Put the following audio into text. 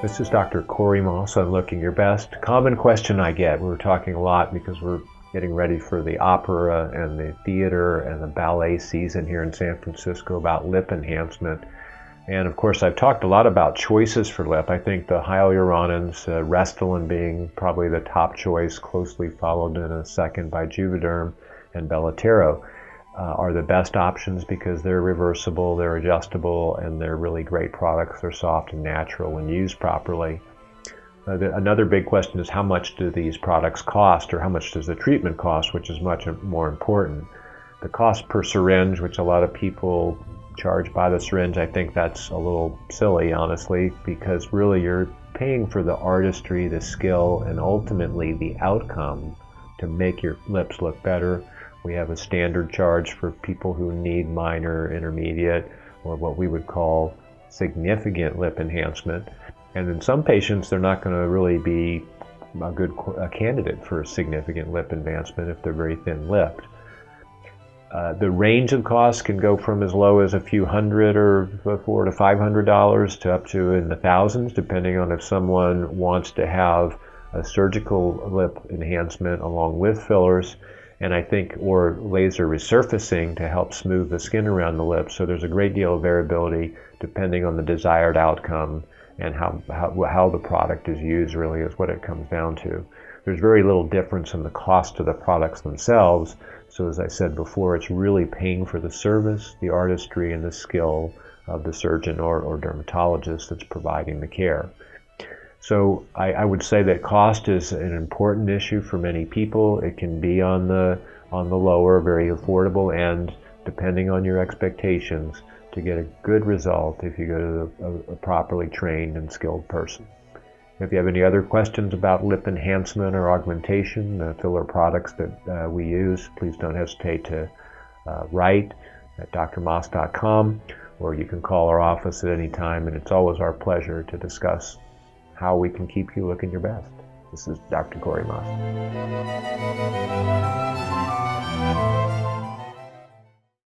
This is Dr. Corey Maas on Looking Your Best. Common question I get. We're talking a lot because we're getting ready for the opera and the theater and the ballet season here in San Francisco about lip enhancement. And of course, I've talked a lot about choices for lip. I think the hyaluronins, Restylane being probably the top choice, closely followed in a second by Juvederm and Belotero, are the best options because they're reversible, they're adjustable, and they're really great products. They're soft and natural when used properly. Another big question is how much do these products cost, or how much does the treatment cost, which is much more important. The cost per syringe, which a lot of people charge by the syringe, I think that's a little silly, honestly, because really you're paying for the artistry, the skill, and ultimately the outcome to make your lips look better. We have a standard charge for people who need minor, intermediate, or what we would call significant lip enhancement. And in some patients, they're not going to really be a candidate for significant lip advancement if they're very thin-lipped. The range of costs can go from as low as a few hundred or $400 to $500 to up to in the thousands, depending on if someone wants to have a surgical lip enhancement along with fillers, and I think, or laser resurfacing to help smooth the skin around the lips. So there's a great deal of variability depending on the desired outcome, and how the product is used really is what it comes down to. There's very little difference in the cost of the products themselves. So as I said before, it's really paying for the service, the artistry, and the skill of the surgeon or dermatologist that's providing the care. So I would say that cost is an important issue for many people. It can be on the lower, very affordable end, depending on your expectations, to get a good result if you go to a properly trained and skilled person. If you have any other questions about lip enhancement or augmentation, the filler products that we use, please don't hesitate to write at drmaas.com, or you can call our office at any time, and it's always our pleasure to discuss how we can keep you looking your best. This is Dr. Corey Maas.